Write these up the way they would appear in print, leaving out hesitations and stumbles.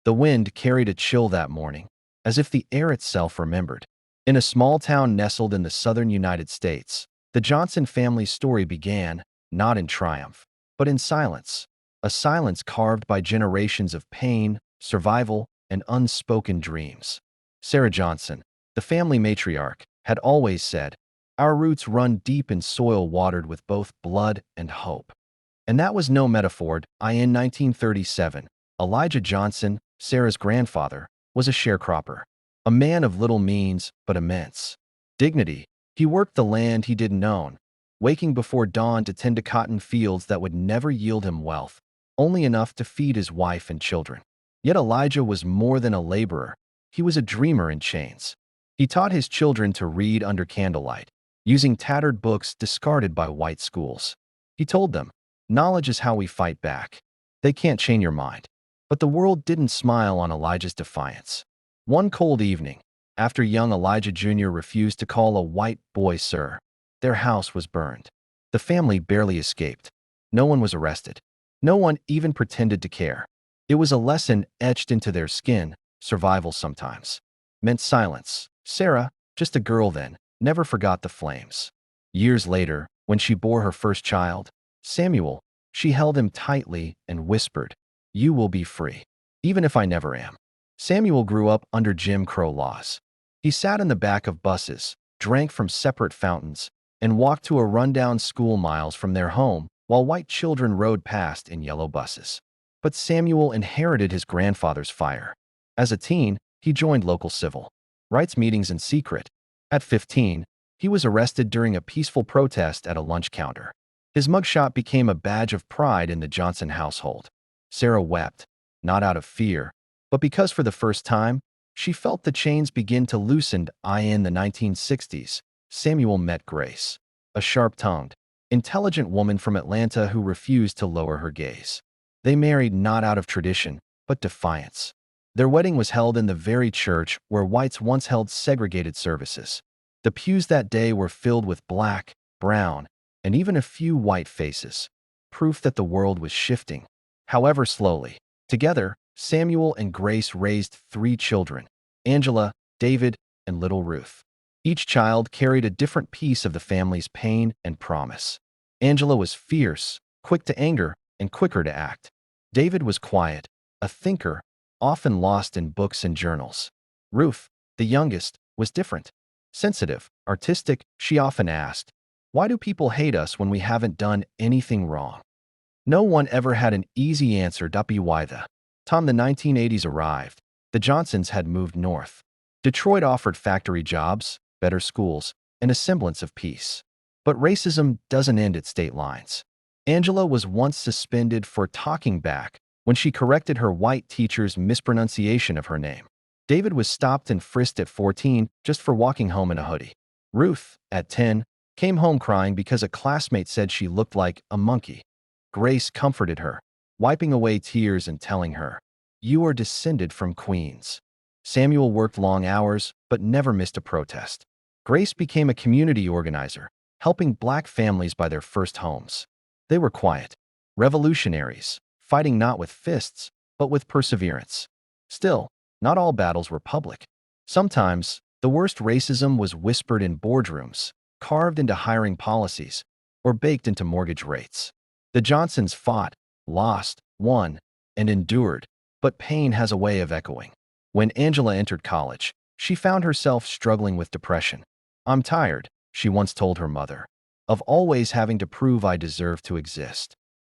The wind carried a chill that morning, as if the air itself remembered. In a small town nestled in the southern United States, the Johnson family's story began, not in triumph, but in silence, a silence carved by generations of pain, survival, and unspoken dreams. Sarah Johnson, the family matriarch, had always said, "Our roots run deep in soil watered with both blood and hope." And that was no metaphor. In 1937, Elijah Johnson, Sarah's grandfather, was a sharecropper, a man of little means but immense dignity. He worked the land he didn't own, waking before dawn to tend to cotton fields that would never yield him wealth, only enough to feed his wife and children. Yet Elijah was more than a laborer. He was a dreamer in chains. He taught his children to read under candlelight, using tattered books discarded by white schools. He told them, "Knowledge is how we fight back. They can't change your mind." But the world didn't smile on Elijah's defiance. One cold evening, after young Elijah Jr. refused to call a white boy sir, their house was burned. The family barely escaped. No one was arrested. No one even pretended to care. It was a lesson etched into their skin. Survival sometimes meant silence. Sarah, just a girl then, never forgot the flames. Years later, when she bore her first child, Samuel, she held him tightly and whispered, "You will be free, even if I never am." Samuel grew up under Jim Crow laws. He sat in the back of buses, drank from separate fountains, and walked to a rundown school miles from their home while white children rode past in yellow buses. But Samuel inherited his grandfather's fire. As a teen, he joined local civil rights meetings in secret. At 15, he was arrested during a peaceful protest at a lunch counter. His mugshot became a badge of pride in the Johnson household. Sarah wept, not out of fear, but because for the first time, she felt the chains begin to loosen. In the 1960s, Samuel met Grace, a sharp-tongued, intelligent woman from Atlanta who refused to lower her gaze. They married not out of tradition, but defiance. Their wedding was held in the very church where whites once held segregated services. The pews that day were filled with black, brown, and even a few white faces, proof that the world was shifting, however slowly. Together, Samuel and Grace raised 3 children, Angela, David, and little Ruth. Each child carried a different piece of the family's pain and promise. Angela was fierce, quick to anger, and quicker to act. David was quiet, a thinker, often lost in books and journals. Ruth, the youngest, was different. Sensitive, artistic, she often asked, "Why do people hate us when we haven't done anything wrong?" No one ever had an easy answer. Why the time the 1980s arrived, the Johnsons had moved north. Detroit offered factory jobs, better schools, and a semblance of peace. But racism doesn't end at state lines. Angela was once suspended for talking back when she corrected her white teacher's mispronunciation of her name. David was stopped and frisked at 14 just for walking home in a hoodie. Ruth, at 10, came home crying because a classmate said she looked like a monkey. Grace comforted her, wiping away tears and telling her, "You are descended from queens." Samuel worked long hours, but never missed a protest. Grace became a community organizer, helping black families buy their first homes. They were quiet, revolutionaries, fighting not with fists, but with perseverance. Still, not all battles were public. Sometimes, the worst racism was whispered in boardrooms, carved into hiring policies, or baked into mortgage rates. The Johnsons fought, lost, won, and endured, but pain has a way of echoing. When Angela entered college, she found herself struggling with depression. "I'm tired," she once told her mother, "of always having to prove I deserve to exist."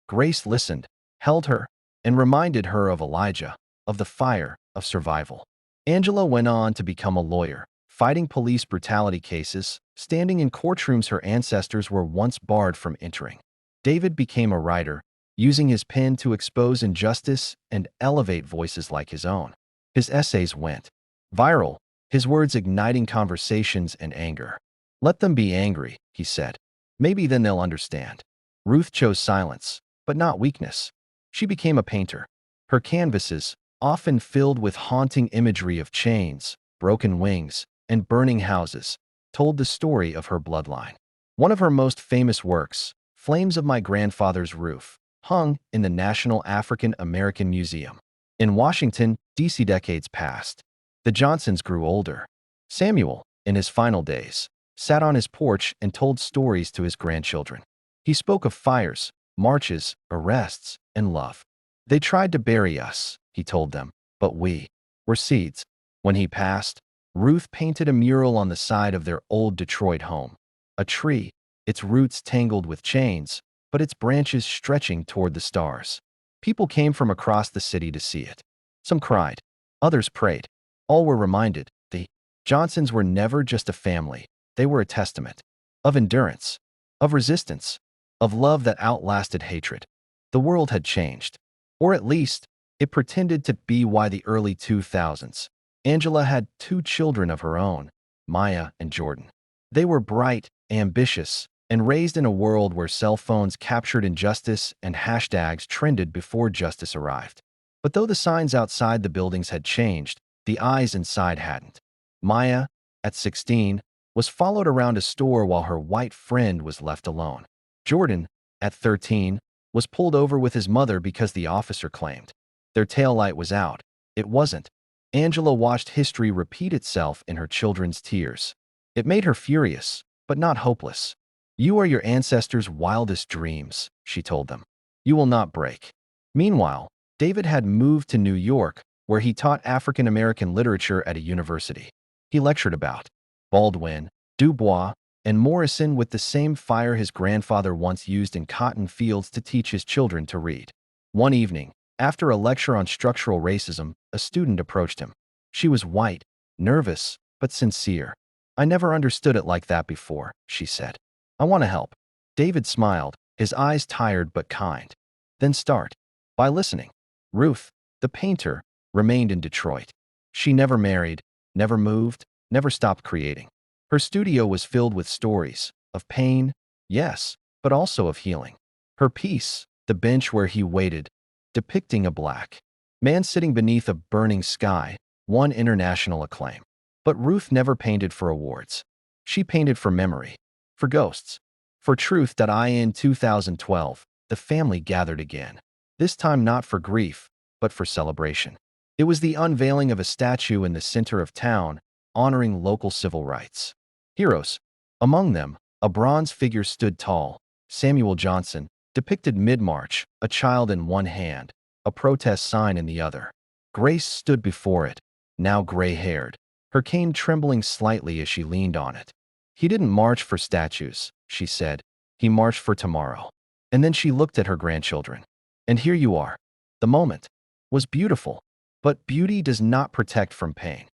Grace listened, held her, and reminded her of Elijah, of the fire, of survival. Angela went on to become a lawyer, fighting police brutality cases, standing in courtrooms her ancestors were once barred from entering. David became a writer, using his pen to expose injustice and elevate voices like his own. His essays went viral, his words igniting conversations and anger. "Let them be angry," he said. "Maybe then they'll understand." Ruth chose silence, but not weakness. She became a painter. Her canvases, often filled with haunting imagery of chains, broken wings, and burning houses, told the story of her bloodline. One of her most famous works, Flames of My Grandfather's Roof, hung in the National African American Museum. In Washington, D.C. decades passed. The Johnsons grew older. Samuel, in his final days, sat on his porch and told stories to his grandchildren. He spoke of fires, marches, arrests, and love. They tried to bury us, he told them, but we were seeds. When he passed, Ruth painted a mural on the side of their old Detroit home. A tree, its roots tangled with chains, but its branches stretching toward the stars. People came from across the city to see it. Some cried, others prayed. All were reminded the Johnsons were never just a family, they were a testament of endurance, of resistance, of love that outlasted hatred. The world had changed. Or at least, it pretended to be. By the early 2000s, Angela had two children of her own, Maya and Jordan. They were bright, ambitious, and raised in a world where cell phones captured injustice and hashtags trended before justice arrived. But though the signs outside the buildings had changed, the eyes inside hadn't. Maya, at 16, was followed around a store while her white friend was left alone. Jordan, at 13, was pulled over with his mother because the officer claimed their taillight was out. It wasn't. Angela watched history repeat itself in her children's tears. It made her furious, but not hopeless. "You are your ancestors' wildest dreams," she told them. "You will not break." Meanwhile, David had moved to New York, where he taught African American literature at a university. He lectured about Baldwin, Du Bois, and Morrison with the same fire his grandfather once used in cotton fields to teach his children to read. One evening, after a lecture on structural racism, a student approached him. She was white, nervous, but sincere. "I never understood it like that before," she said. "I want to help." David smiled, his eyes tired but kind. "Then start by listening." Ruth, the painter, remained in Detroit. She never married, never moved, never stopped creating. Her studio was filled with stories of pain, yes, but also of healing. Her piece, The Bench Where He Waited, depicting a black man sitting beneath a burning sky, won international acclaim. But Ruth never painted for awards. She painted for memory, for ghosts, for truth. In 2012, the family gathered again. This time not for grief, but for celebration. It was the unveiling of a statue in the center of town, honoring local civil rights heroes. Among them, a bronze figure stood tall, Samuel Johnson, depicted mid-march, a child in one hand, a protest sign in the other. Grace stood before it, now gray-haired, her cane trembling slightly as she leaned on it. "He didn't march for statues," she said. "He marched for tomorrow." And then she looked at her grandchildren. "And here you are." The moment was beautiful, but beauty does not protect from pain.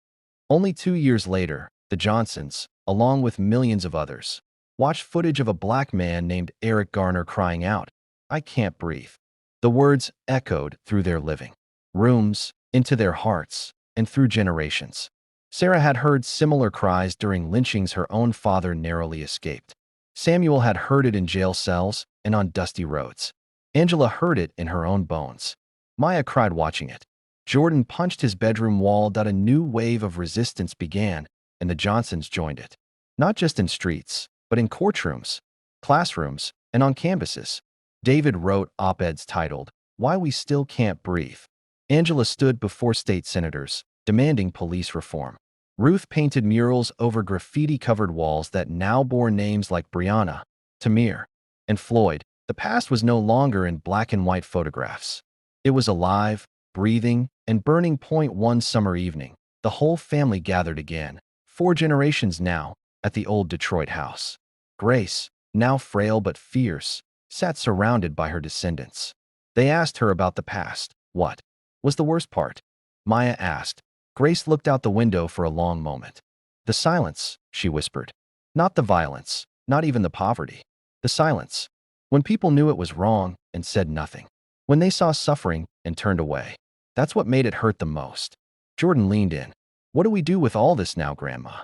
Only 2 years later, the Johnsons, along with millions of others, watched footage of a black man named Eric Garner crying out, "I can't breathe." The words echoed through their living rooms, into their hearts, and through generations. Sarah had heard similar cries during lynchings her own father narrowly escaped. Samuel had heard it in jail cells and on dusty roads. Angela heard it in her own bones. Maya cried watching it. Jordan punched his bedroom wall. A new wave of resistance began, and the Johnsons joined it. Not just in streets, but in courtrooms, classrooms, and on campuses. David wrote op-eds titled, "Why We Still Can't Breathe." Angela stood before state senators, demanding police reform. Ruth painted murals over graffiti-covered walls that now bore names like Breonna, Tamir, and Floyd. The past was no longer in black and white photographs. It was alive, breathing, and burning. One summer evening, the whole family gathered again, 4 generations now, at the old Detroit house. Grace, now frail but fierce, sat surrounded by her descendants. They asked her about the past. What was the worst part? Maya asked. Grace looked out the window for a long moment. "The silence," she whispered. "Not the violence, not even the poverty. The silence. When people knew it was wrong and said nothing. When they saw suffering and turned away. That's what made it hurt the most." Jordan leaned in. "What do we do with all this now, Grandma?"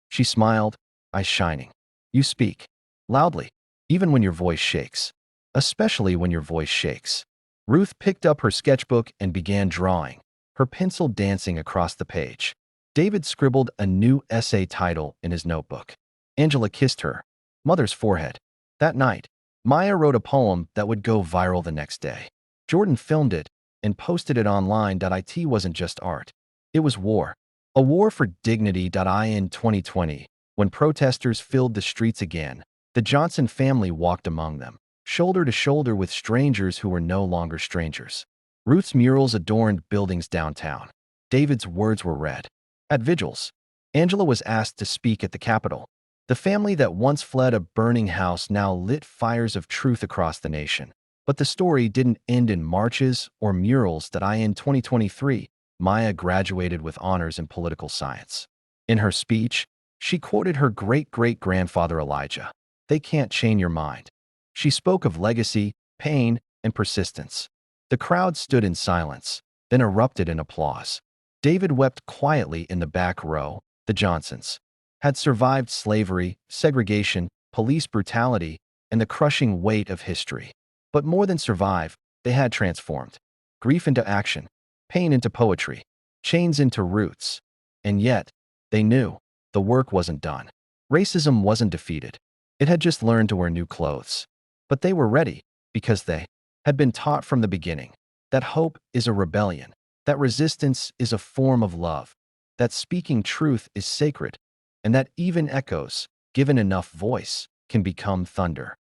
She smiled, eyes shining. "You speak. Loudly. Even when your voice shakes. Especially when your voice shakes." Ruth picked up her sketchbook and began drawing, her pencil dancing across the page. David scribbled a new essay title in his notebook. Angela kissed her mother's forehead. That night, Maya wrote a poem that would go viral the next day. Jordan filmed it, and posted it online. It wasn't just art. It was war. A war for dignity. In 2020, when protesters filled the streets again, the Johnson family walked among them, shoulder to shoulder with strangers who were no longer strangers. Ruth's murals adorned buildings downtown. David's words were read. At vigils, Angela was asked to speak at the Capitol. The family that once fled a burning house now lit fires of truth across the nation. But the story didn't end in marches or murals. In 2023, Maya graduated with honors in political science. In her speech, she quoted her great-great-grandfather Elijah. "They can't chain your mind." She spoke of legacy, pain, and persistence. The crowd stood in silence, then erupted in applause. David wept quietly in the back row. The Johnsons had survived slavery, segregation, police brutality, and the crushing weight of history. But more than survive, they had transformed. Grief into action, pain into poetry, chains into roots. And yet, they knew the work wasn't done. Racism wasn't defeated. It had just learned to wear new clothes. But they were ready because they had been taught from the beginning that hope is a rebellion, that resistance is a form of love, that speaking truth is sacred, and that even echoes, given enough voice, can become thunder.